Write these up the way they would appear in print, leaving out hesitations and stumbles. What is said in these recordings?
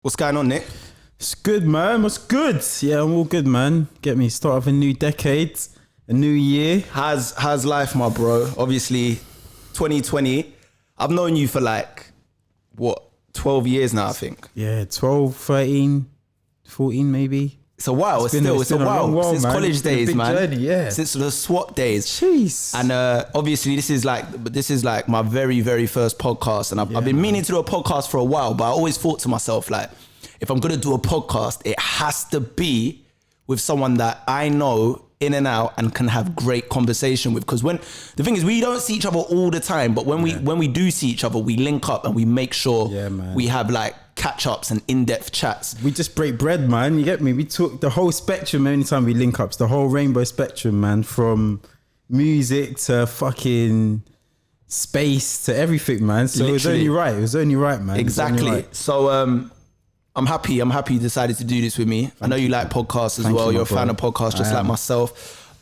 What's going on, Nick? It's good, man. What's good? Yeah, I'm all good, man. Get me, start of a new decade, a new year. How's life, my bro? Obviously, 2020. I've known you for 12 years now, I think. Yeah, 12, 13, 14 maybe. It's a while. It's a while since man. college days, man. Journey, yeah. Since the SWAT days. Jeez. And obviously, this is like my very, very first podcast, and I've been meaning to do a podcast for a while. But I always thought to myself, like, if I'm gonna do a podcast, it has to be with someone that I know in and out and can have great conversation with. Because the thing is, we don't see each other all the time, but when we do see each other, we link up and we make sure we have like catch-ups and in-depth chats. We just break bread, man. You get me? We talk the whole spectrum anytime we link up. It's the whole rainbow spectrum, man. From music to fucking space to everything, man. So Literally. It was only right, man. Exactly. Right. So I'm happy you decided to do this with me. I know you like podcasts as well. You're a fan of podcasts just like myself.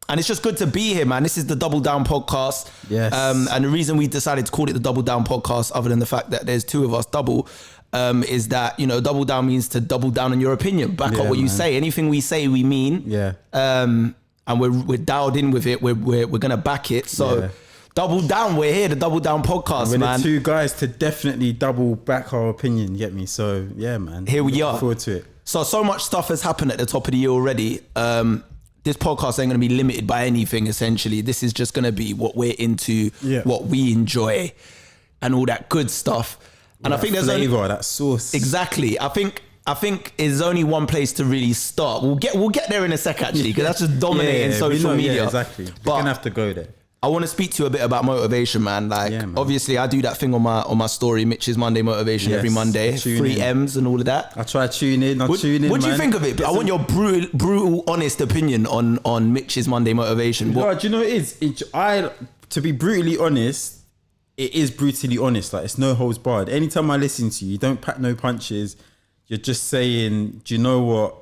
And it's just good to be here, man. This is the Double Down podcast. Yes. And the reason we decided to call it the Double Down podcast, other than the fact that there's two of us double, is that, double down means to double down on your opinion. Back up what you say. Anything we say, we mean. Yeah. And we're dialed in with it. We're gonna back it. So double down. We're here, the Double Down podcast, we're man. the two guys to definitely double back our opinion. You get me? So yeah, man. Here we are. Looking forward to it. So much stuff has happened at the top of the year already. This podcast ain't going to be limited by anything, essentially. This is just going to be what we're into, what we enjoy, and all that good stuff. And I think there's flavor, that sauce. Exactly. I think there's only one place to really start. We'll get there in a sec, actually, because that's just dominating social media. Yeah, exactly. We're going to have to go there. I want to speak to you a bit about motivation, man. Like, obviously, I do that thing on my story, Mitch's Monday Motivation, every Monday. 3 M's and all of that. I try to tune in. What do you think of it? I want your brutal, honest opinion on Mitch's Monday Motivation. No, do you know what it is? To be brutally honest, it is brutally honest. Like, it's no holds barred. Anytime I listen to you, you don't pack no punches. You're just saying, do you know what?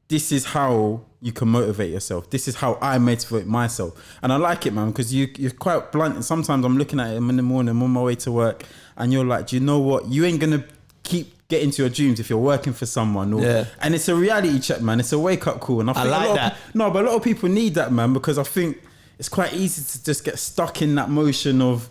This is how you can motivate yourself. This is how I motivate myself. And I like it, man, because you're quite blunt. And sometimes I'm looking at it in the morning, I'm on my way to work, and you're like, do you know what? You ain't going to keep getting to your dreams if you're working for someone. And it's a reality check, man. It's a wake-up call. And I think like that. But a lot of people need that, man, because I think it's quite easy to just get stuck in that motion of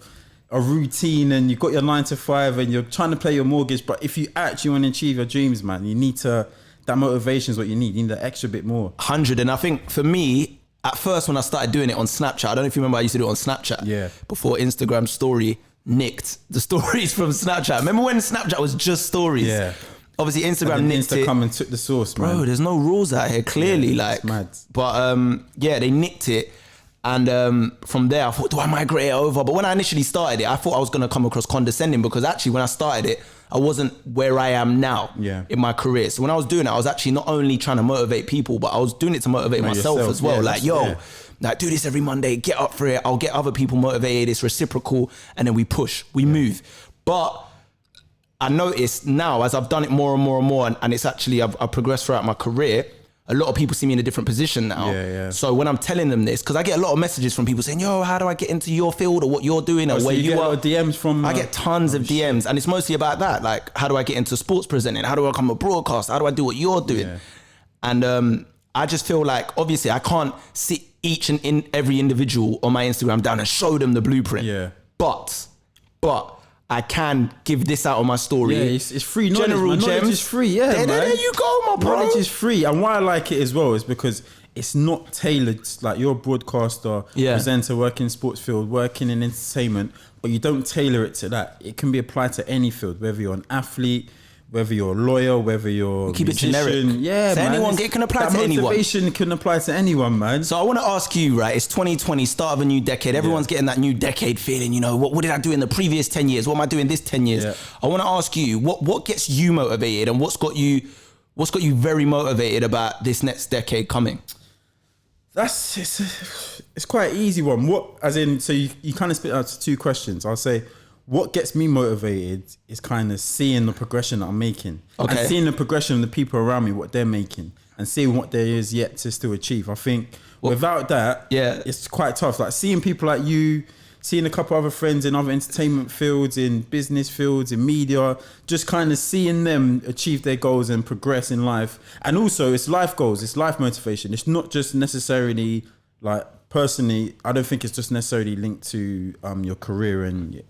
a routine, and you've got your 9 to 5 and you're trying to pay your mortgage. But if you actually want to achieve your dreams, man, you need to... That motivation is what you need. You need that extra bit more. 100. And I think for me, at first when I started doing it on Snapchat, I don't know if you remember, I used to do it on Snapchat. Yeah. Before Instagram story nicked the stories from Snapchat. Remember when Snapchat was just stories? Yeah. Obviously Instagram nicked it. come and took the sauce, man. Bro, there's no rules out here, clearly. It's mad. But they nicked it. And from there, I thought, do I migrate it over? But when I initially started it, I thought I was going to come across condescending, because actually when I started it, I wasn't where I am now in my career. So when I was doing it, I was actually not only trying to motivate people, but I was doing it to motivate myself as well. Like, do this every Monday, get up for it. I'll get other people motivated. It's reciprocal. And then we push, we move. But I noticed now, as I've done it more and more and more, and it's actually, I've progressed throughout my career, a lot of people see me in a different position now. So when I'm telling them this, because I get a lot of messages from people saying, yo, how do I get into your field, or what you're doing, or where you are? A lot of DMs from... I get tons of DMs, and it's mostly about that. Like, how do I get into sports presenting? How do I become a broadcaster? How do I do what you're doing? Yeah. And I just feel like, obviously, I can't sit each and every individual on my Instagram down and show them the blueprint. Yeah. But I can give this out on my story. Yeah, it's free knowledge. General gems. Knowledge is free, man. There you go, my bro. Knowledge is free. And why I like it as well is because it's not tailored. Like, you're a broadcaster, presenter, working in sports field, working in entertainment, but you don't tailor it to that. It can be applied to any field, whether you're an athlete, whether you're a lawyer, whether you're keep musician. It generic. Yeah, so man. It can apply to anyone. Motivation can apply to anyone, man. So I want to ask you, right? It's 2020, start of a new decade. Everyone's getting that new decade feeling. What did I do in the previous 10 years? What am I doing this 10 years? Yeah. I want to ask you, what gets you motivated, and what's got you very motivated about this next decade coming? It's quite an easy one. So you kind of split out to two questions. I'll say, what gets me motivated is kind of seeing the progression that I'm making, and seeing the progression of the people around me, what they're making, and seeing what there is yet to still achieve. I think without that, it's quite tough. Like, seeing people like you, seeing a couple other friends in other entertainment fields, in business fields, in media, just kind of seeing them achieve their goals and progress in life. And also it's life goals, it's life motivation. It's not just necessarily like, personally, I don't think it's just necessarily linked to your career and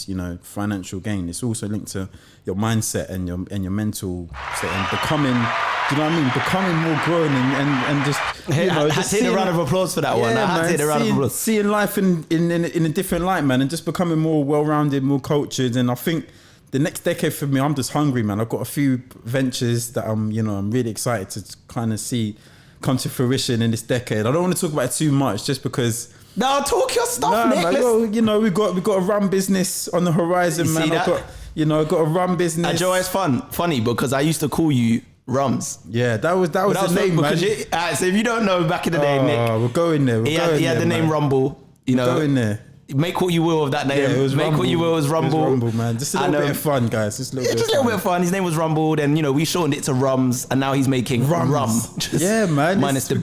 you know, financial gain. It's also linked to your mindset and your mental state and becoming, do you know what I mean? Becoming more grown and just, you know, just take a round of applause for that one. I had to take a round of applause. Seeing life in a different light, man, and just becoming more well-rounded, more cultured. And I think the next decade for me, I'm just hungry, man. I've got a few ventures that I'm really excited to kind of see come to fruition in this decade. I don't want to talk about it too much, just because. No, talk your stuff, Nick. Well, you know, we've got a rum business on the horizon, man. I've got a rum business. And Joe, it's funny because I used to call you Rums. Yeah, that was the name, man. So if you don't know, back in the day, Nick, we'll go in there. He had the name Rumble. You know, go in there. Make what you will of that name. Yeah, it was Make Rumble. what you will. It was Rumble. It was Rumble, man. Just a little bit of fun, guys. Just a little bit of fun. His name was Rumble. Then, you know, we shortened it to Rums, and now he's making rum. Yeah, man. Minus the beat.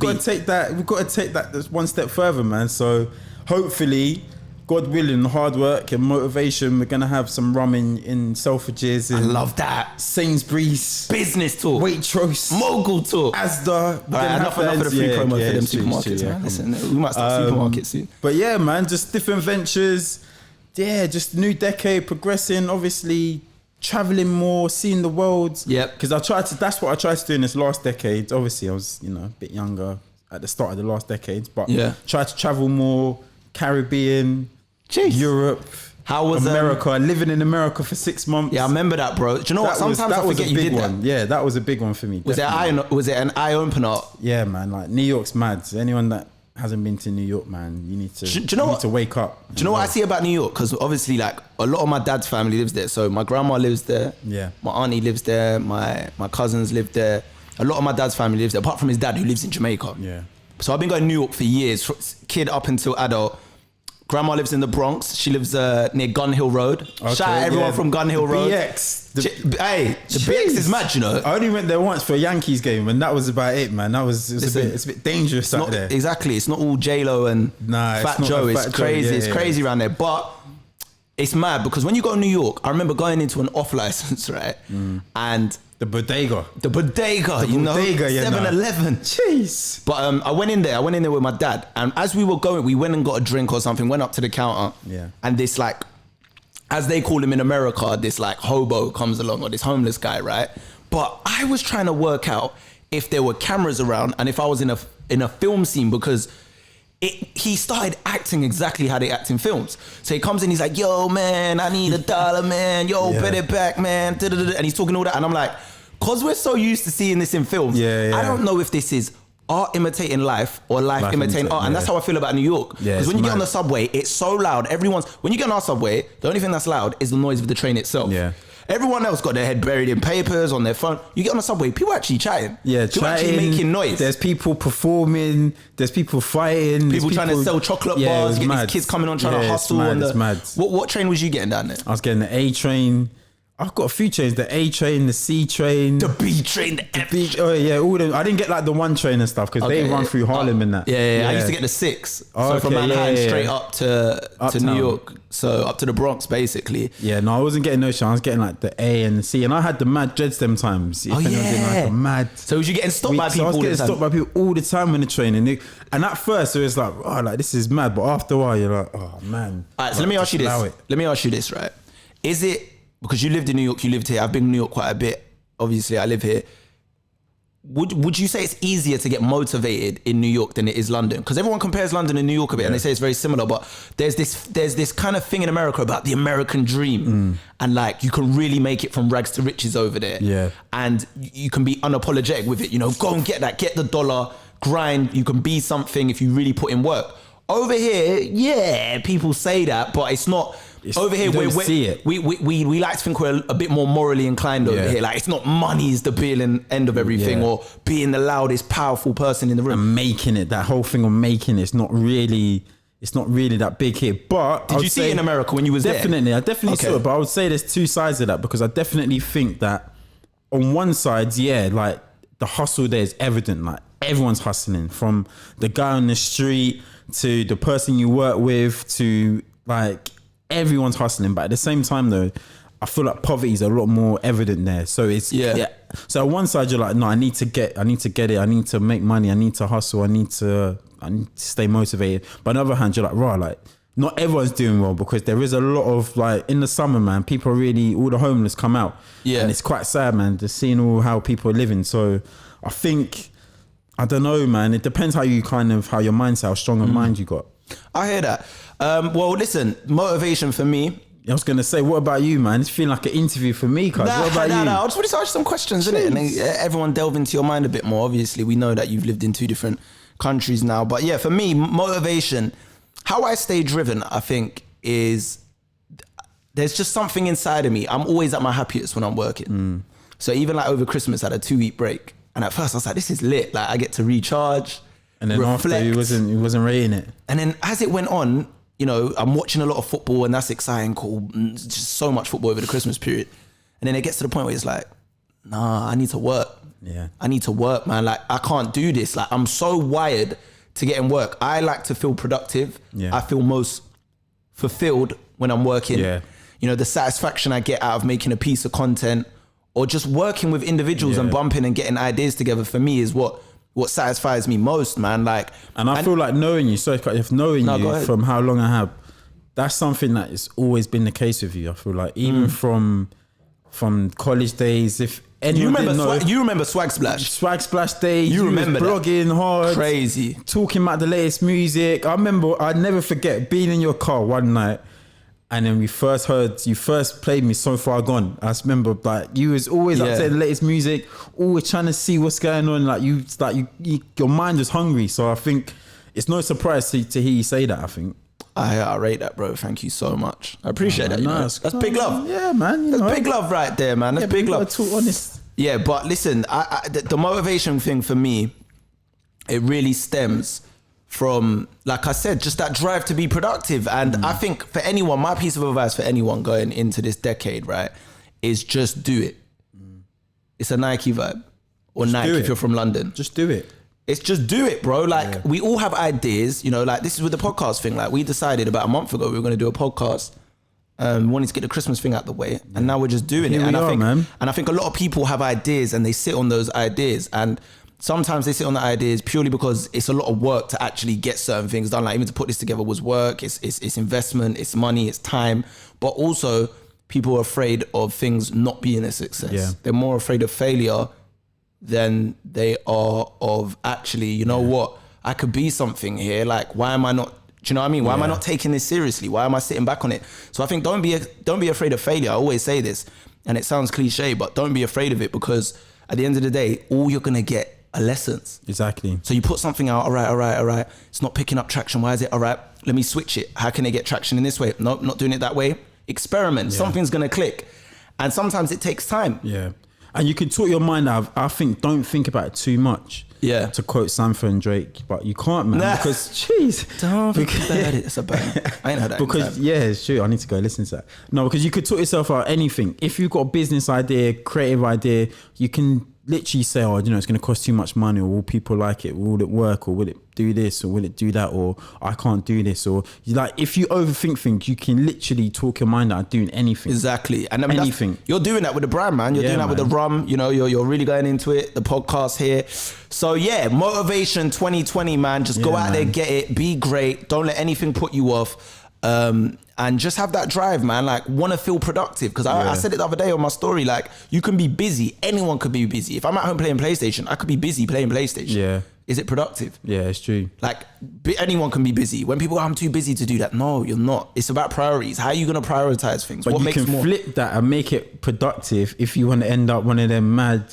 We've got to take that one step further, man. So hopefully, God willing, hard work and motivation, we're gonna have some rum in Selfridges. I love that. Sainsbury's, business talk, Waitrose, mogul talk, Asda. Enough of the free promo for them supermarkets, man. Listen, we might start supermarkets soon. But yeah, man, just different ventures. Yeah, just new decade, progressing. Obviously, traveling more, seeing the world. Yep. Because that's what I tried to do in this last decade. Obviously, I was a bit younger at the start of the last decade, but tried to travel more. Caribbean, Europe, how was America? Living in America for 6 months. Yeah, I remember that, bro. Do you know what? Sometimes I forget you did that. Yeah, that was a big one for me. Was it an eye opener? Yeah, man. Like, New York's mad. So anyone that hasn't been to New York, man, you need to wake up. Do you know what I see about New York? Because obviously, like, a lot of my dad's family lives there. So my grandma lives there. Yeah. My auntie lives there. My cousins live there. A lot of my dad's family lives there, apart from his dad who lives in Jamaica. Yeah. So I've been going to New York for years, kid up until adult. Grandma lives in the Bronx. She lives near Gun Hill Road. Okay, shout out everyone from Gun Hill Road. BX. The BX is mad, you know. I only went there once for a Yankees game, and that was about it, man. It's a bit dangerous out there. Exactly. It's not all J-Lo and Fat Joe. It's crazy. It's crazy around there. But it's mad because when you go to New York, I remember going into an off license, right? And the bodega, you know, 7-Eleven. Jeez. But I went in there with my dad, and as we were going, we went and got a drink or something, went up to the counter, and this, like, as they call him in America, this, like, hobo comes along, or this homeless guy, right? But I was trying to work out if there were cameras around and if I was in a film scene, because he started acting exactly how they act in films. So he comes in, he's like, yo, man, I need $1, man. Yo, bet it back, man. And he's talking all that. And I'm like, because we're so used to seeing this in films, I don't know if this is art imitating life or life imitating art. And that's how I feel about New York. Because when you get on the subway, it's so loud. When you get on our subway, the only thing that's loud is the noise of the train itself. Yeah. Everyone else got their head buried in papers, on their phone. You get on the subway, people actually chatting. Yeah, people actually making noise. There's people performing. There's people fighting. People trying to sell chocolate bars. You get these kids coming on trying to hustle. It's mad. What train was you getting down there? I was getting the A train. I've got a few trains: the A train, the C train, the B train, the F train. Oh yeah, all them. I didn't get like the 1 train and stuff because they run through Harlem and that. Yeah. I used to get the 6. So from Manhattan straight up to New York. So up to the Bronx, basically. Yeah, no, I wasn't getting no train. I was getting like the A and the C, and I had the mad dreads them times. So was you getting stopped by people? I was getting stopped by people all the time in the train, and at first it was like, oh, like this is mad, but after a while you're like, oh man. All right, so let me ask you this, right? Is it, because you lived in New York, you lived here, I've been in New York quite a bit, obviously I live here. Would you say it's easier to get motivated in New York than it is London? Because everyone compares London and New York a bit, and they say it's very similar, but there's this kind of thing in America about the American dream, and like you can really make it from rags to riches over there, and you can be unapologetic with it, you know, go and get that, get the dollar, grind, you can be something if you really put in work. Over here, people say that, but it's not. Over here, we like to think we're a bit more morally inclined over here. Like, it's not money is the be and end of everything, or being the loudest, powerful person in the room. And making it, that whole thing of making it's not really that big here. But did you see it in America when you was there? I definitely saw it. But I would say there's 2 sides of that, because I definitely think that on one side, like the hustle there is evident. Like everyone's hustling, from the guy on the street to the person you work with to like everyone's hustling, but at the same time though, I feel like poverty is a lot more evident there. So it's so on one side you're like, no, I need to get it, I need to make money, I need to hustle, I need to stay motivated. But on the other hand, you're like, raw, like not everyone's doing well, because there is a lot of, like, in the summer, man, people are really, all the homeless come out. Yeah. And it's quite sad, man, just seeing all how people are living. So I think, I don't know, man, it depends how your mindset, how strong a mind you got. I hear that. Well, listen, motivation for me. I was going to say, what about you, man? It's feeling like an interview for me, cuz. What about you? I just want to ask some questions, innit? And then everyone delve into your mind a bit more. Obviously, we know that you've lived in 2 different countries now. But yeah, for me, motivation, how I stay driven, I think, is there's just something inside of me. I'm always at my happiest when I'm working. So even like over Christmas, I had a 2-week break. And at first I was like, this is lit. Like, I get to recharge, and then reflect. After he wasn't rating it. And then as it went on, you know, I'm watching a lot of football, and that's exciting, cool. Just so much football over the Christmas period. And then it gets to the point where it's like, nah, I need to work. Yeah. I need to work, man. Like, I can't do this. Like, I'm so wired to get in work. I like to feel productive. Yeah. I feel most fulfilled when I'm working. Yeah. You know, the satisfaction I get out of making a piece of content or just working with individuals and bumping and getting ideas together, for me, is what satisfies me most, man. Like, and I feel like knowing you, from how long I have, that's something that has always been the case with you. I feel like even from college days, if anyone you remember Swag Splash days, you remember blogging hard, crazy, talking about the latest music. I remember, I'd never forget being in your car one night, and then you first played me So Far Gone. I just remember, like, you was always up to the latest music, always trying to see what's going on. Like, your mind was hungry. So I think it's no surprise to hear you say that. I think I rate that, bro. Thank you so much. I appreciate that. That's big love. Yeah, man. That's big love right there, man. That's big love. Too honest. Yeah, but listen, the motivation thing for me, it really stems from, like I said, just that drive to be productive. And I think for anyone, my piece of advice for anyone going into this decade, right, is just do it. It's a Nike vibe, or just Nike if you're from London. Just do it. It's just do it, bro. Like, we all have ideas, you know, like this is with the podcast thing. Like, we decided about a month ago we were going to do a podcast. We wanted to get the Christmas thing out the way, and now we're just doing it. And I think a lot of people have ideas, and they sit on those ideas, and sometimes they sit on the ideas purely because it's a lot of work to actually get certain things done. Like, even to put this together was work. It's investment. It's money. It's time. But also, people are afraid of things not being a success. Yeah. They're more afraid of failure than they are of actually, you know what? I could be something here. Like, why am I not? Do you know what I mean? Why am I not taking this seriously? Why am I sitting back on it? So I think don't be afraid of failure. I always say this, and it sounds cliche, but don't be afraid of it, because at the end of the day, all you're gonna get are lessons. Exactly. So you put something out, all right. It's not picking up traction. Why is it? All right, let me switch it. How can it get traction in this way? Nope, not doing it that way. Experiment. Yeah. Something's gonna click, and sometimes it takes time. Yeah. And you can talk your mind out. I think don't think about it too much. Yeah. To quote Sanford and Drake, but you can't, man. Because, jeez. Don't think about it. It's a bang. I ain't heard that. Because, it's true. I need to go listen to that. No, because you could talk yourself out anything. If you've got a business idea, creative idea, you can literally say, oh, you know, it's going to cost too much money, or will people like it? Will it work? Or will it do this? Or will it do that? Or I can't do this. Or like, if you overthink things, you can literally talk your mind out doing anything. Exactly. And I mean, anything. You're doing that with the brand, man. You're doing that with the rum. You know, you're really going into it. The podcast here. So yeah, motivation 2020, man. Just go out there, get it, be great. Don't let anything put you off. And just have that drive, man. Like, want to feel productive. Because I said it the other day on my story. Like, you can be busy. Anyone could be busy. If I'm at home playing PlayStation, I could be busy playing PlayStation. Yeah. Is it productive? Yeah, it's true. Like, anyone can be busy. When people go, I'm too busy to do that. No, you're not. It's about priorities. How are you going to prioritize things? But you can flip that and make it productive if you want to end up one of them mad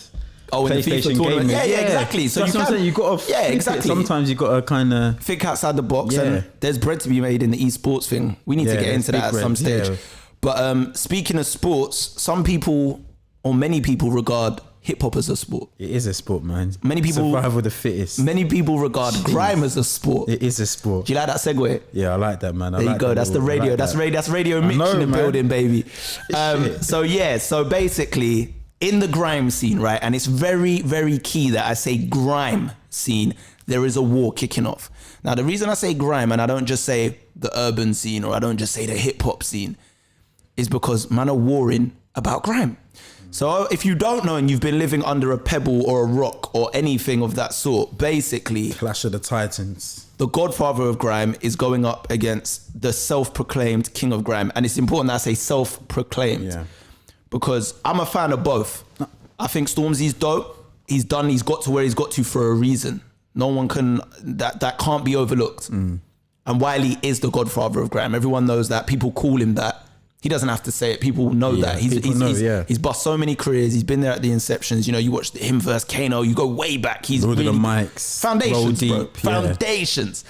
PlayStation gamers. Yeah, exactly. So that's what I'm saying. You got to exactly. Sometimes you got to kind of think outside the box, and there's bread to be made in the esports thing. We need to get into that at some stage. Yeah. But speaking of sports, some people or many people regard hip hop as a sport. It is a sport, man. Many people survival of the fittest. Many people regard grime as a sport. It is a sport. Do you like that segue? Yeah, I like that, man. There you go. That's the radio. Like that's radio Mitch in the building, baby. So basically, in the grime scene, right? And it's very, very key that I say grime scene. there is a war kicking off. Now, the reason I say grime and I don't just say the urban scene or I don't just say the hip hop scene is because man are warring about grime. So if you don't know and you've been living under a pebble or a rock or anything of that sort, basically Clash of the Titans. The godfather of grime is going up against the self-proclaimed king of grime. And it's important that I say self-proclaimed because I'm a fan of both. I think Stormzy's dope. He's got to where he's got to for a reason. No one can, that can't be overlooked. And Wiley is the godfather of grime. Everyone knows that. People call him that. He doesn't have to say it. People know that. He's bust so many careers. He's been there at the inceptions. You know, you watch him versus Kano. You go way back. He's Lord really of the mics. Foundations, deep, bro. Foundations.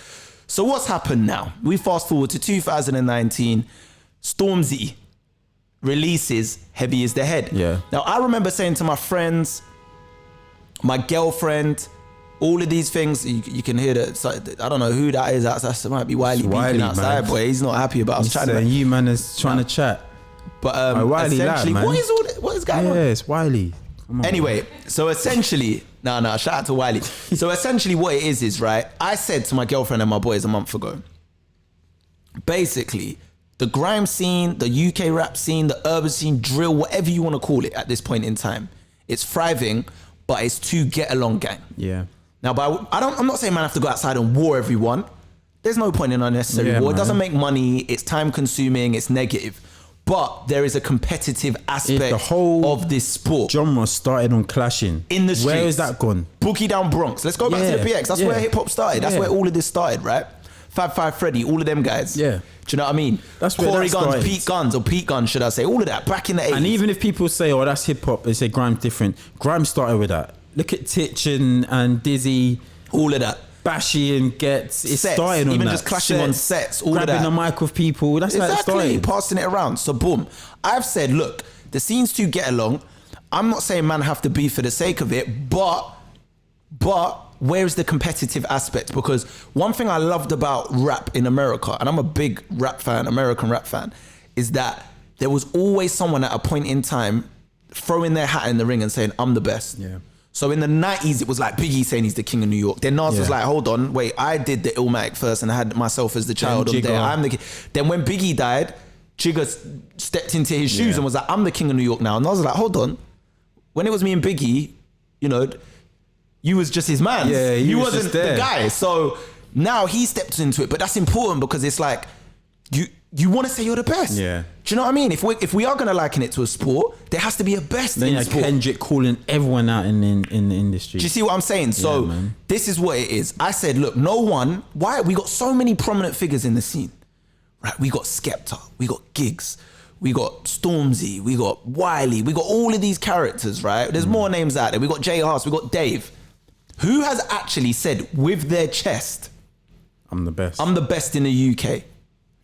So what's happened now? We fast forward to 2019. Stormzy releases Heavy Is the Head. Yeah. Now, I remember saying to my friends, my girlfriend, all of these things, you can hear that. I don't know who that is. That might be Wiley beeping outside, man. Boy. He's not happy about us chatting. And you, man, is trying to chat. But Wiley essentially, lad, what is going on? Yeah, it's Wiley. Anyway, so essentially, no, shout out to Wiley. So essentially what it is right, I said to my girlfriend and my boys a month ago, basically, the grime scene, the UK rap scene, the urban scene, drill, whatever you want to call it at this point in time, it's thriving, but it's to get along gang. Yeah. Now, I'm not saying man have to go outside and war everyone. There's no point in unnecessary war. Man. It doesn't make money. It's time consuming. It's negative. But there is a competitive aspect the whole of this sport. Genre started on clashing. In the streets. Where is that gone? Boogie Down Bronx. Let's go back to the PX. That's where hip hop started. That's where all of this started, right? Fab Five Freddy, all of them guys. Yeah. Do you know what I mean? That's where Corey that Guns, started. Pete Guns, or Pete Guns, should I say? All of that back in the 80s. And even if people say, oh, that's hip hop, they say grime's different. Grime started with that. Look at Titch and Dizzy. All of that. Bashy and Gets. It Sets, started on even that. just clashing on sets, all grabbing of that. the mic with people. That's how it started. Passing it around. So boom. I've said, look, the scenes to get along. I'm not saying man have to be for the sake of it, but where's the competitive aspect? Because one thing I loved about rap in America, and I'm a big rap fan, American rap fan, is that there was always someone at a point in time throwing their hat in the ring and saying, I'm the best. Yeah. So in the 90s, it was like Biggie saying he's the king of New York. Then Nas was like, hold on, wait, I did the Illmatic first and I had myself as the child of there. I'm the king. Then when Biggie died, Jigga stepped into his shoes and was like, I'm the king of New York now. And I was like, hold on. When it was me and Biggie, you know, you was just his man. Yeah, you wasn't the guy. So now he stepped into it. But that's important because it's like, you want to say you're the best. Yeah. Do you know what I mean? If we are going to liken it to a sport, there has to be a best then in sport. Kendrick calling everyone out in the industry. Do you see what I'm saying? So this is what it is. I said, look, why we got so many prominent figures in the scene, right? We got Skepta, we got Giggs, we got Stormzy, we got Wiley, we got all of these characters, right? There's more names out there. We got Jay Haas, we got Dave. Who has actually said with their chest, I'm the best. I'm the best in the UK.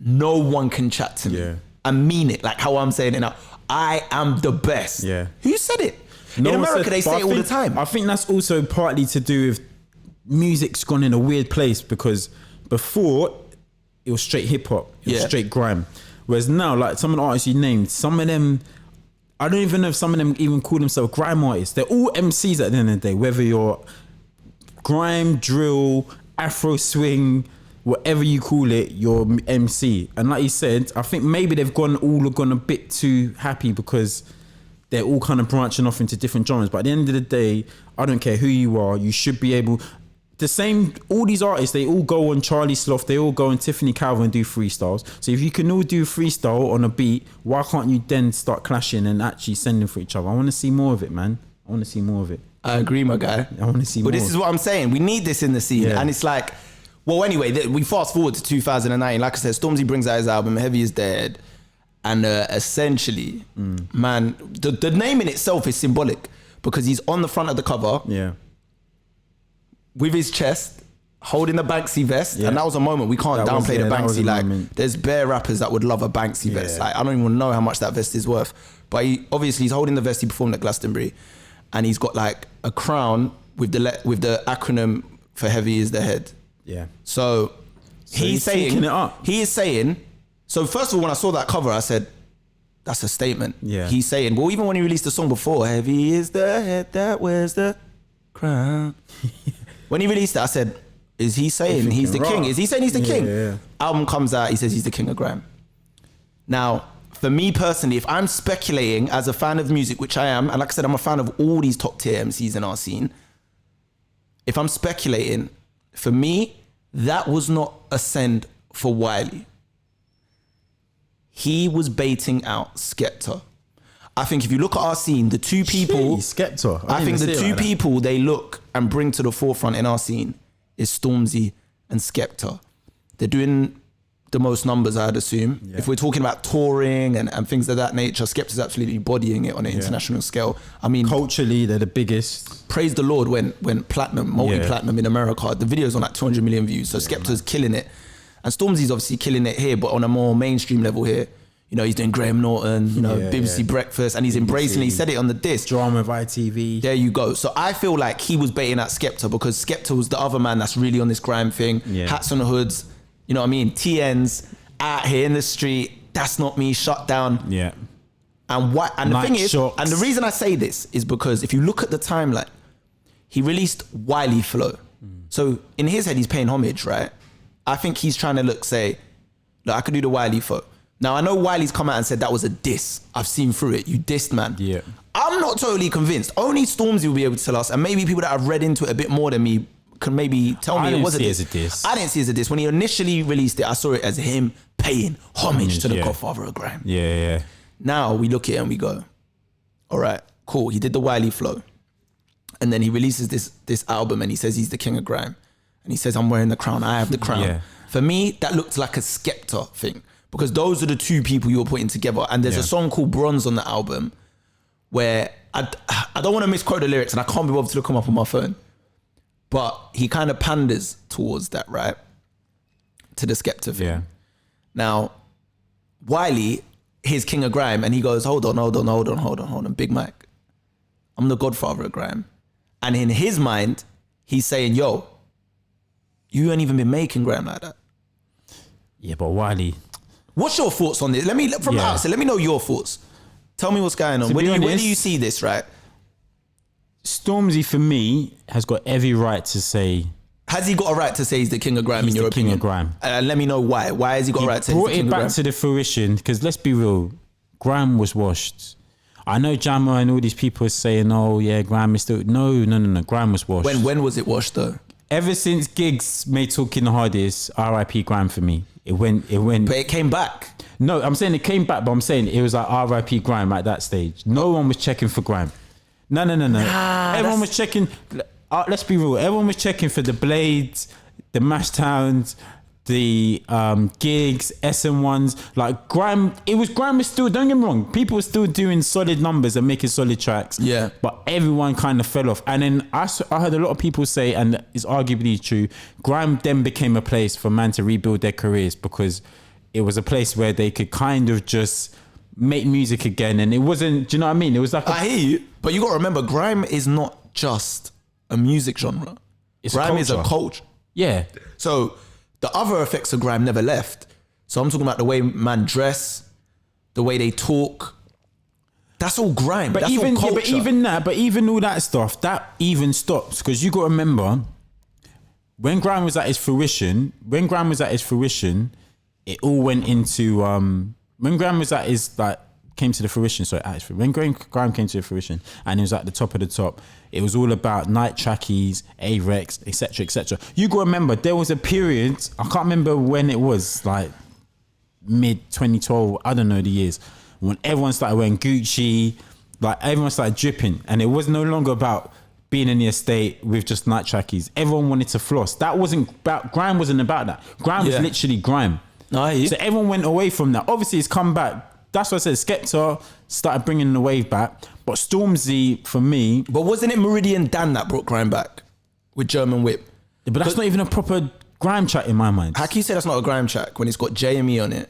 No one can chat to me. Yeah. I mean it, like how I'm saying it now. I am the best. Yeah. Who said it? In America, they say it all the time. I think that's also partly to do with music's gone in a weird place because before it was straight hip hop, it was straight grime. Whereas now, like some of the artists you named, some of them, I don't even know if some of them even call themselves grime artists. They're all MCs at the end of the day, whether you're grime, drill, Afro swing, whatever you call it, you're MC. And like you said, I think maybe they've gone a bit too happy because they're all kind of branching off into different genres. But at the end of the day, I don't care who you are, you should be able... all these artists, they all go on Charlie Sloth, they all go on Tiffany Calvin and do freestyles. So if you can all do freestyle on a beat, why can't you then start clashing and actually sending for each other? I want to see more of it, man. I want to see more of it. I agree, my guy. I want to see more. But this is what I'm saying. We need this in the scene. Yeah. And it's like... Well, anyway, we fast forward to 2009. Like I said, Stormzy brings out his album, Heavy Is Dead. And essentially, man, the name in itself is symbolic because he's on the front of the cover with his chest, holding the Banksy vest. Yeah. And that was a moment. We can't downplay the Banksy. Like, there's bare rappers that would love a Banksy vest. Like, I don't even know how much that vest is worth. But he's holding the vest. He performed at Glastonbury. And he's got like a crown with the acronym for Heavy Is the Head. Yeah. So he's saying, he is saying, so first of all, when I saw that cover, I said, that's a statement. Yeah. He's saying, well, even when he released the song before, heavy is the head that wears the crown. when he released it, I said, is he saying he's the king? Is he saying he's the king? Yeah. Album comes out, he says he's the king of grime. Now, for me personally, if I'm speculating as a fan of music, which I am, and like I said, I'm a fan of all these top tier MCs in our scene. If I'm speculating, for me, that was not a send for Wiley. He was baiting out Skepta. I think if you look at our scene, the two people... Skepta. I think the two people they look and bring to the forefront in our scene is Stormzy and Skepta. They're doing the most numbers, I'd assume. Yeah. If we're talking about touring and things of that nature, Skepta's absolutely bodying it on an international scale. I mean, culturally, they're the biggest. Praise the Lord when platinum, multi-platinum in America, the video's on like 200 million views. So Skepta's killing it. And Stormzy's obviously killing it here, but on a more mainstream level here. You know, he's doing Graham Norton, you know, BBC Breakfast, and he's embracing it. He said it on the disc. Drama of ITV. There you go. So I feel like he was baiting at Skepta because Skepta was the other man that's really on this grime thing. Yeah. Hats on the hoods. You know what I mean? TNs out here in the street. That's not me. Shut down. Yeah. And what? And Night the thing is, shocks. and the reason I say this is because if you look at the timeline, he released Wiley Flow. So in his head, he's paying homage, right? I think he's trying to look, I could do the Wiley Flow. Now I know Wiley's come out and said that was a diss. I've seen through it. You dissed, man. Yeah. I'm not totally convinced. Only Stormzy will be able to tell us, and maybe people that have read into it a bit more than me can maybe tell me it was a diss. I didn't see it as a diss. When he initially released it, I saw it as him paying homage to the Godfather of grime. Yeah. Now we look at it and we go, all right, cool. He did the Wiley Flow. And then he releases this album and he says he's the king of grime. And he says, I'm wearing the crown. I have the crown. Yeah. For me, that looked like a Skepta thing because those are the two people you're putting together. And there's a song called Bronze on the album where I don't want to misquote the lyrics and I can't be bothered to look them up on my phone. But he kind of panders towards that, right? To the Skepta thing. Yeah. Now, Wiley, he's king of grime, and he goes, hold on, Big Mike. I'm the Godfather of grime. And in his mind, he's saying, yo, you ain't even been making grime like that. Yeah, but Wiley. What's your thoughts on this? Let me know your thoughts. Tell me what's going on. Where do you see this, right? Stormzy, for me, has got every right to say... Has he got a right to say he's the king of grime in your opinion? King of grime. Let me know why. Why has he got a right to say he's the king of grime? Brought it back to the fruition, because let's be real, grime was washed. I know Jammer and all these people are saying, oh yeah, grime is still... No, grime was washed. When was it washed though? Ever since Gigs made Talking the Hardest, RIP grime for me. It went... But it came back. No, I'm saying it came back, but I'm saying it was like RIP grime at that stage. No one was checking for grime. No. Everyone was checking. Let's be real. Everyone was checking for the Blades, the Mash Towns, the Gigs, SM1s. Like grime. Grime was still. Don't get me wrong. People were still doing solid numbers and making solid tracks. Yeah. But everyone kind of fell off. And then I heard a lot of people say, and it's arguably true, grime then became a place for man to rebuild their careers because it was a place where they could kind of just make music again, and it wasn't. Do you know what I mean? It was like I hear you, but you got to remember, grime is not just a music genre. Grime is a culture. Yeah. So the other effects of grime never left. So I'm talking about the way man dress, the way they talk. That's all grime. That's all culture. But even all that stuff, that even stops because you got to remember when grime was at its fruition. It all went into when grime was at his came to the fruition. When grime came to the fruition, and it was at the top of the top, it was all about night trackies, A-Rex, etc., etc. You got to remember there was a period. I can't remember when it was, like mid 2012. I don't know the years when everyone started wearing Gucci. Like everyone started dripping, and it was no longer about being in the estate with just night trackies. Everyone wanted to floss. That wasn't about grime. Wasn't about that. Grime was literally grime. So everyone went away from that. Obviously, it's come back. That's what I said. Skepta started bringing the wave back, but Stormzy, for me... But wasn't it Meridian Dan that brought grime back with German Whip? Yeah, but that's not even a proper grime track in my mind. How can you say that's not a grime track when it's got JME on it?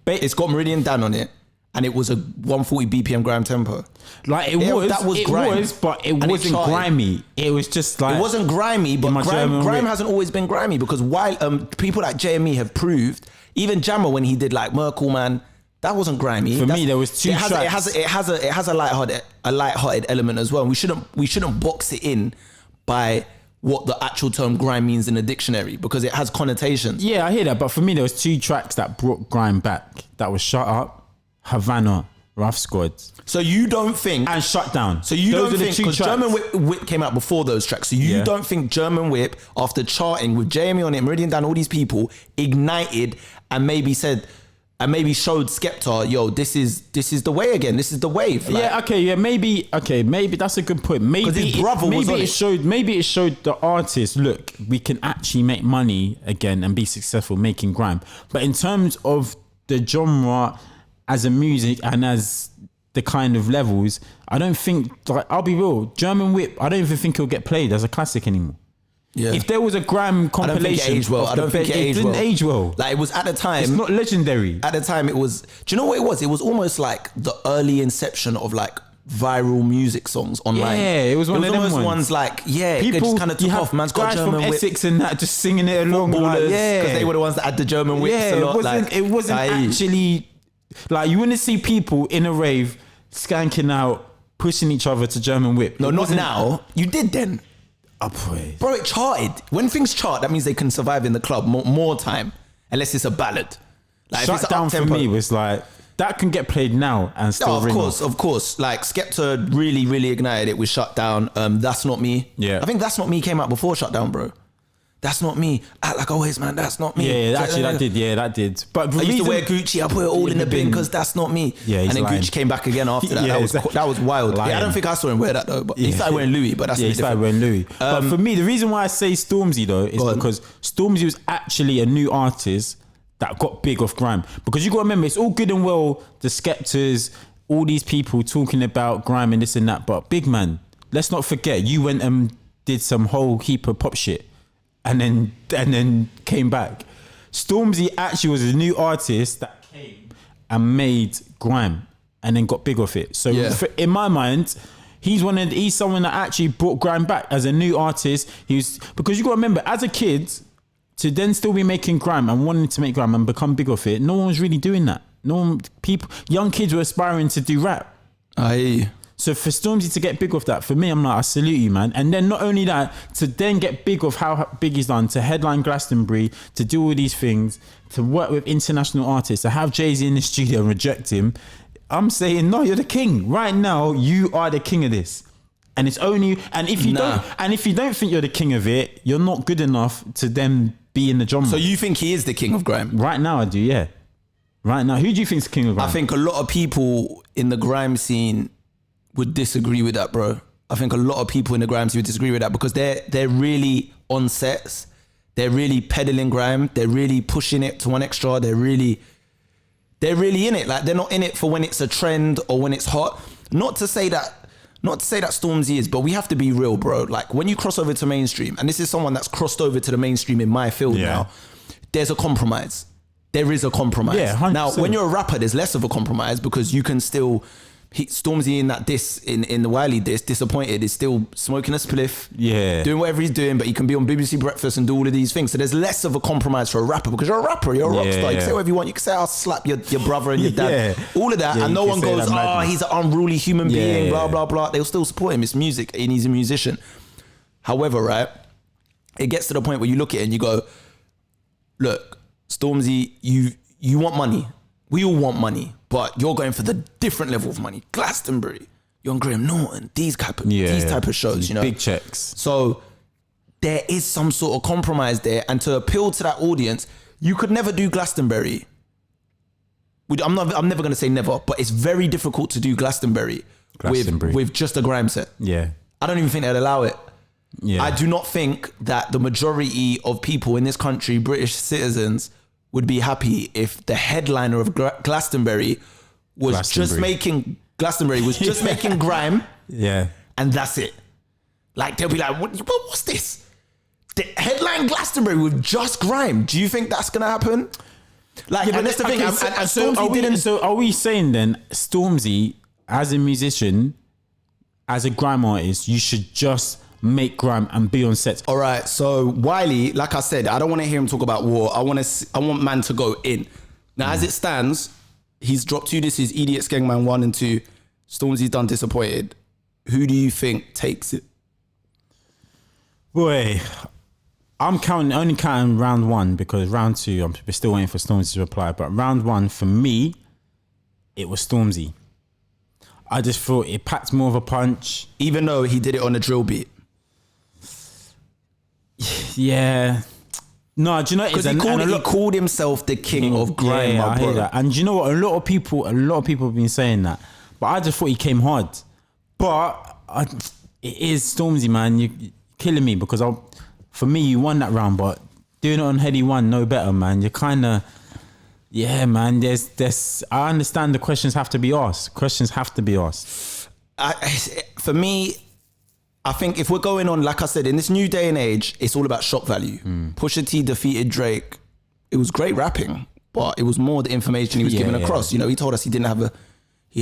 But it's got Meridian Dan on it, and it was a 140 BPM grime tempo. Like that was grime. But it wasn't grimy. It was just like... It wasn't grimy, but grime hasn't always been grimy because while people like JME have proved, even Jammer when he did like Merkel Man, that wasn't grimy. For me, there was two tracks. It has a lighthearted element as well. We shouldn't box it in by what the actual term grime means in a dictionary because it has connotations. Yeah, I hear that. But for me, there was 2 tracks that brought grime back. That was Shut Up, Havana, Rough Squad. So you don't think... And Shut Down. So you don't think... Because German Whip came out before those tracks. So you don't think German Whip, after charting with Jamie on it, Meridian Dan, all these people, ignited and maybe said... And maybe showed Skepta, yo, this is the way again. This is the wave. Like, maybe that's a good point. Maybe his brother was on it. Maybe it showed the artist, look, we can actually make money again and be successful making grime. But in terms of the genre as a music and as the kind of levels, I don't think, like, I'll be real, German Whip, I don't even think it'll get played as a classic anymore. Yeah. If there was a grime compilation, I don't think it didn't age well. Like it was at the time. It's not legendary. At the time, it was. Do you know what it was? It was almost like the early inception of like viral music songs online. Yeah, it was one of those ones like it just kind of took off. Man's got German from Whip. Essex and that just singing it along. Because they were the ones that had the German whips a lot. It wasn't actually like you wouldn't see people in a rave skanking out, pushing each other to German Whip. No, not now. You did then. Bro, it charted. When things chart, that means they can survive in the club more time, unless it's a ballad. Like Shut Down for me was like that can get played now and still ring off. Of course. Like Skepta really, really ignited it with Shut Down. That's Not Me. Yeah, I think That's Not Me came out before Shut Down, bro. That's Not Me. Act Like Always, man. That's not me. Yeah, actually, that did. Yeah, that did. But I used to wear Gucci. I put it all in the bin because that's not me. Yeah, and then lying. Gucci came back again after that. That was wild. Yeah, I don't think I saw him wear that though. But he started wearing Louis. But that's he started wearing Louis. But for me, the reason why I say Stormzy though is because Stormzy was actually a new artist that got big off grime. Because you got to remember, it's all good and well the Skeptas, all these people talking about grime and this and that. But big man, let's not forget you went and did some whole heap of pop shit. And then came back. Stormzy actually was a new artist that came and made grime and then got big off it. So in my mind, he's someone that actually brought grime back as a new artist. Because you got to remember, as a kid, to then still be making grime and wanting to make grime and become big off it, no one was really doing that. Young kids were aspiring to do rap. Aye. So for Stormzy to get big off that, for me, I'm like, I salute you, man. And then not only that, to then get big off how big he's done, to headline Glastonbury, to do all these things, to work with international artists, to have Jay-Z in the studio and reject him. I'm saying, no, you're the king. Right now, you are the king of this. And it's only, and if you don't think you're the king of it, you're not good enough to then be in the genre. So you think he is the king of grime? Right now, I do, yeah. Right now, who do you think is the king of grime? I think a lot of people in the grime scene would disagree with that, bro. I think a lot of people in the grime scene would disagree with that because they're really on sets. They're really peddling grime. They're really pushing it to one extra. They're really in it. Like they're not in it for when it's a trend or when it's hot. Not to say that Stormzy is, but we have to be real, bro. Like when you cross over to mainstream, and this is someone that's crossed over to the mainstream in my field now, there's a compromise. There is a compromise. Yeah, 100%. Now, when you're a rapper, there's less of a compromise because you can still... Stormzy in that diss, in the Wiley diss, Disappointed, is still smoking a spliff, doing whatever he's doing, but he can be on BBC Breakfast and do all of these things. So there's less of a compromise for a rapper because you're a rapper, you're a rock star. You can say whatever you want. You can say, I'll slap your brother and your dad. All of that. And no one goes, he's an unruly human being, blah, blah, blah. They'll still support him. It's music and he's a musician. However, right, it gets to the point where you look at it and you go, look, Stormzy, you want money. We all want money, but you're going for the different level of money. Glastonbury, you're on Graham Norton, these type of shows, you know. Big checks. So there is some sort of compromise there, and to appeal to that audience, you could never do Glastonbury. I'm never going to say never, but it's very difficult to do Glastonbury. With just a grime set. Yeah. I don't even think they'd allow it. Yeah. I do not think that the majority of people in this country, British citizens, would be happy if the headliner of Glastonbury was just making grime. Yeah. And that's it. Like they'll be like, what's this? The headline Glastonbury with just grime. Do you think that's gonna happen? Like, and that's the thing. So are we saying then Stormzy as a musician, as a grime artist, you should just make grime and be on sets? All right, so Wiley, like I said, I don't want to hear him talk about war. I want man to go in. Now, as it stands, he's dropped 2 disses, Idiots Gangman 1 and 2. Stormzy's done Disappointed. Who do you think takes it? Boy, I'm only counting round one because round two, I'm still waiting for Stormzy to reply. But round one, for me, it was Stormzy. I just thought it packed more of a punch. Even though he did it on a drill beat. Yeah. No, do you know what it is? Because he called himself the king of grime, my bro. That. And do you know what? A lot of people have been saying that. But I just thought he came hard. But it is Stormzy, man. You're killing me because for me, you won that round. But doing it on Heady One, no better, man. You're kind of... Yeah, man. I understand the questions have to be asked. For me... I think if we're going on, like I said, in this new day and age, it's all about shock value. Pusha T defeated Drake. It was great rapping, but it was more the information he was giving across. You know, he told us he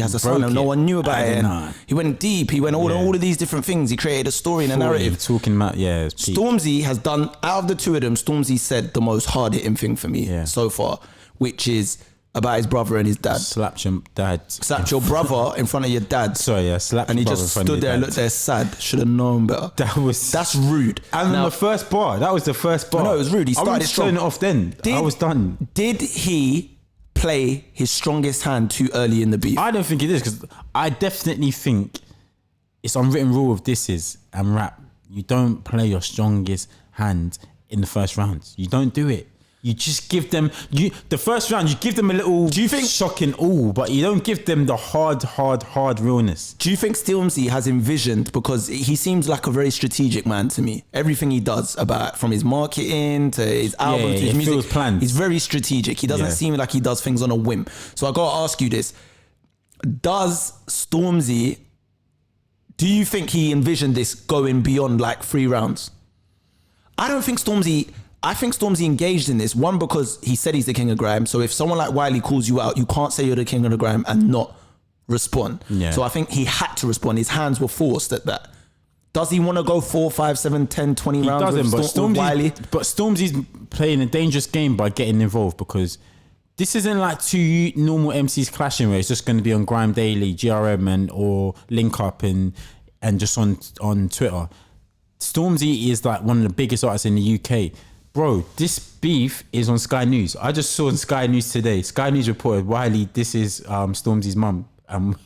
has a son and no one knew about it. And he went deep. He went all of these different things. He created a story and a narrative. Talking about, Stormzy has done, out of the two of them, Stormzy said the most hard-hitting thing for me so far, which is about his brother and his dad. Slapped your dad. Slapped your brother in front of your dad. Sorry, yeah, slapped and your he brother just stood there and looked there sad. Should have known better. That's rude. And now, the first bar, that was the first bar. No, it was rude. He started strong. Turning it off then. I was done. Did he play his strongest hand too early in the beef? I don't think it is, because I definitely think it's unwritten rule of disses and rap. You don't play your strongest hand in the first round. You don't do it. You just give them the first round. You give them a little. Do you think shocking but you don't give them the hard realness? Do you think Stormzy has envisioned, because he seems like a very strategic man to me? Everything he does, about from his marketing to his album to his music, feels planned. He's very strategic. He doesn't seem like he does things on a whim. So I gotta ask you this: does Stormzy? Do you think he envisioned this going beyond like 3 rounds? I don't think Stormzy. I think Stormzy engaged in this, one, because he said he's the king of grime. So if someone like Wiley calls you out, you can't say you're the king of the grime and not respond. Yeah. So I think he had to respond. His hands were forced at that. Does he want to go 4, 5, 7, 10, 20 he rounds doesn't, with Wiley? But Stormzy's playing a dangerous game by getting involved, because this isn't like two normal MCs clashing where it's just going to be on Grime Daily, GRM or Link Up and just on Twitter. Stormzy is like one of the biggest artists in the UK. Bro, this beef is on Sky News. I just saw on Sky News today. Sky News reported, Wiley, this is Stormzy's mum. I'm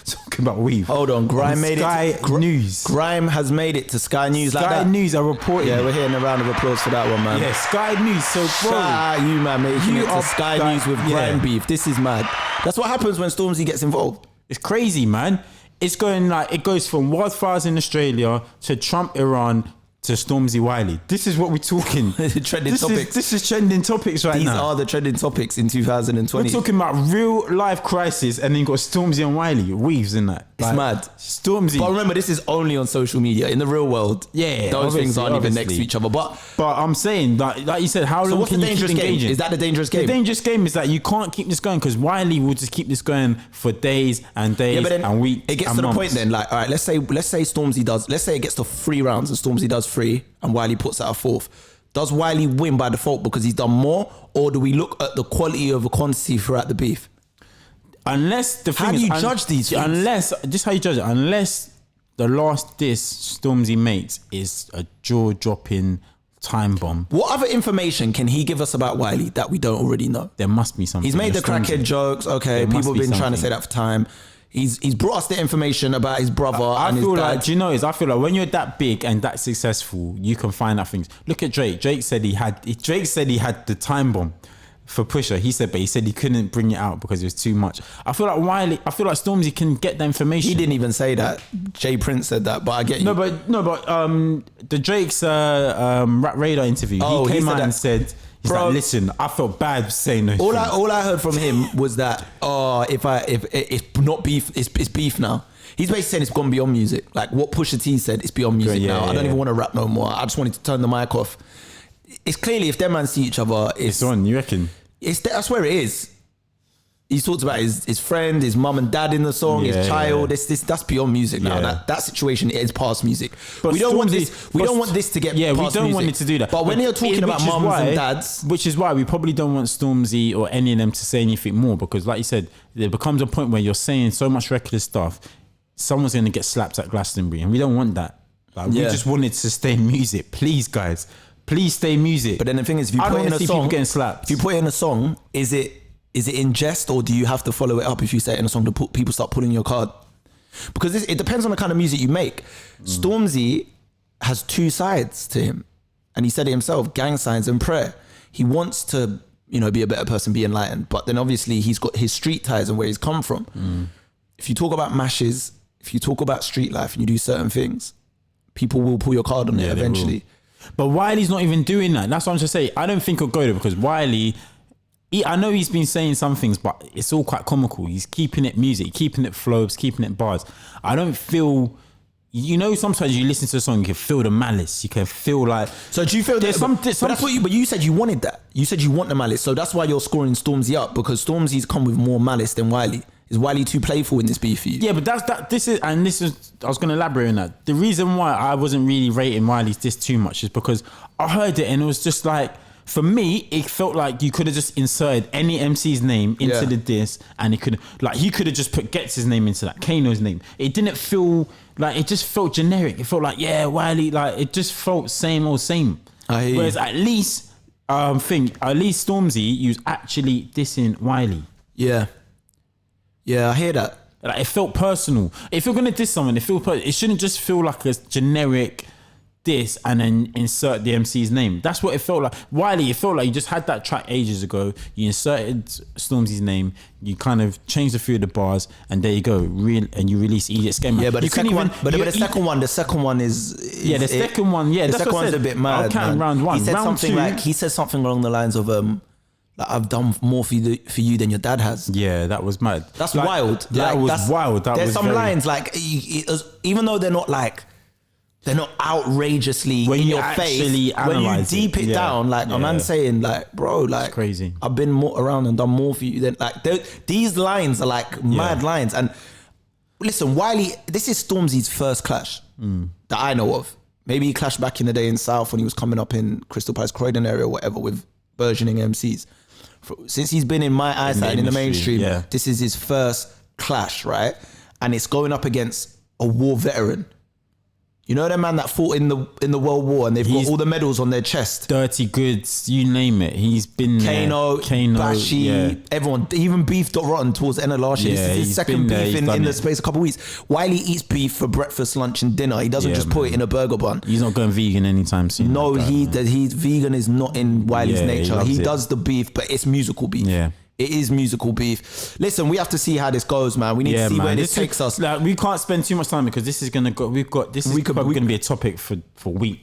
talking about weave. Hold on, Grime made Sky News. Grime has made it to Sky News Sky like that. Sky News are reporting. Yeah, we're hitting a round of applause for that one, man. Yeah, Sky News. So, bro. You, man, making it to Sky News with Grime beef. This is mad. That's what happens when Stormzy gets involved. It's crazy, man. It's going like, it goes from wildfires in Australia to Trump, Iran, to Stormzy Wiley. This is what we're talking. Trending topics. This is trending topics now. These are the trending topics in 2020. We're talking about real life crisis, and then you got Stormzy and Wiley, weaves in that. It's mad. Stormzy. But remember, this is only on social media. In the real world, those things aren't even next to each other. But I'm saying, like you said, how long can you keep engaging? Is that the dangerous game? The dangerous game is that you can't keep this going, because Wiley will just keep this going for days and days and weeks. It gets to the point then, like, all right, let's say Stormzy does. Let's say it gets to 3 rounds and Stormzy does 3 and Wiley puts out a 4th. Does Wiley win by default because he's done more, or do we look at the quality over quantity throughout the beef? Unless the thing how do you judge these things? Unless just how you judge it. Unless the last diss Stormzy makes is a jaw-dropping time bomb. What other information can he give us about Wiley that we don't already know? There must be something. He's made the crackhead jokes. Okay, people have been trying to say that for time. He's brought us the information about his brother and his dad. I feel like when you're that big and that successful, you can find out things. Look at Drake. Drake said he had the time bomb for Pusha. He said he couldn't bring it out because it was too much. I feel like Stormzy can get the information. He didn't even say that. Jay Prince said that, but I get you. No, but the Drake's Rap Radar interview, he came out and said, he's like, listen, I felt bad saying those things. All I heard from him was that, if it's not beef, it's beef now. He's basically saying it's gone beyond music. Like what Pusha T said, it's beyond music now. I don't even want to rap no more. I just wanted to turn the mic off. It's clearly, if them man see each other, it's on, you reckon? That's where it is. He talks about his friend, his mum and dad in the song, his child. That's beyond music now. That situation is past music. But we don't want this. We don't want this to get past music. We don't want it to do that. But when you're talking about mums and dads, which is why we probably don't want Stormzy or any of them to say anything more, because, like you said, there becomes a point where you're saying so much reckless stuff. Someone's going to get slapped at Glastonbury, and we don't want that. Like we just wanted to stay music. Please, guys, please stay music. But then the thing is, if you put in a song, getting slapped. If you put in a song, is it in jest, or do you have to follow it up if you say it in a song to people start pulling your card? Because it depends on the kind of music you make. Stormzy has two sides to him, and he said it himself: gang signs and prayer. He wants to, be a better person, be enlightened, but then obviously he's got his street ties and where he's come from. If you talk about mashes, if you talk about street life, and you do certain things, people will pull your card on it eventually. But Wiley's not even doing that. That's what I'm just saying. I don't think he'll go there because Wiley, I know he's been saying some things, but it's all quite comical. He's keeping it music, keeping it flows, keeping it bars. I don't feel, sometimes you listen to a song, you can feel the malice. You can feel like. So do you feel there's some? But that's what you said. You wanted that. You said you want the malice. So that's why you're scoring Stormzy up, because Stormzy's come with more malice than Wiley. Is Wiley too playful in this beef for you? Yeah, but this is I was going to elaborate on that. The reason why I wasn't really rating Wiley's diss too much is because I heard it and it was just like, for me, it felt like you could have just inserted any MC's name into the diss, and he could have just put Gets' name into that, Kano's name. It didn't feel like, it just felt generic. It felt like, Wiley, like it just felt same old same. Whereas at least Stormzy, he was actually dissing Wiley. Yeah, I hear that. Like, it felt personal. If you're gonna diss someone, it shouldn't just feel like a generic diss and then insert the MC's name. That's what it felt like. Wiley, it felt like you just had that track ages ago. You inserted Stormzy's name. You kind of changed a few of the bars, and there you go. And you release Idiot Scam. Yeah, but the second one, the second one is. The second one, the second one's a bit mad. I'll count round one. He said round something along the lines of like, I've done more for you than your dad has. Yeah, that was mad. That's wild. That was wild. There's some lines like, even though they're not outrageously in your face, when you deep it down, like a man saying, like, bro, like, it's crazy. I've been more around and done more for you than, like, these lines are like mad lines. And listen, Wiley, this is Stormzy's first clash that I know of. Maybe he clashed back in the day in South when he was coming up in Crystal Palace, Croydon area or whatever with burgeoning MCs. Since he's been in my eyesight in the mainstream, this is his first clash, right? And it's going up against a war veteran. You know the man that fought in the World War and they've got all the medals on their chest. Dirty Goods, you name it. He's been Kano, Bashi, everyone. He even beefed Rotten towards the end of last year. This is his second beef in the space of a couple of weeks. Wiley eats beef for breakfast, lunch and dinner. He doesn't just put it in a burger bun. He's not going vegan anytime soon. No, he's vegan is not in Wiley's nature. He does the beef, but it's musical beef. Yeah. It is musical beef. Listen, we have to see how this goes, man. We need to see where this takes us. Like, we can't spend too much time because this is gonna go. This is probably gonna be a topic for weeks.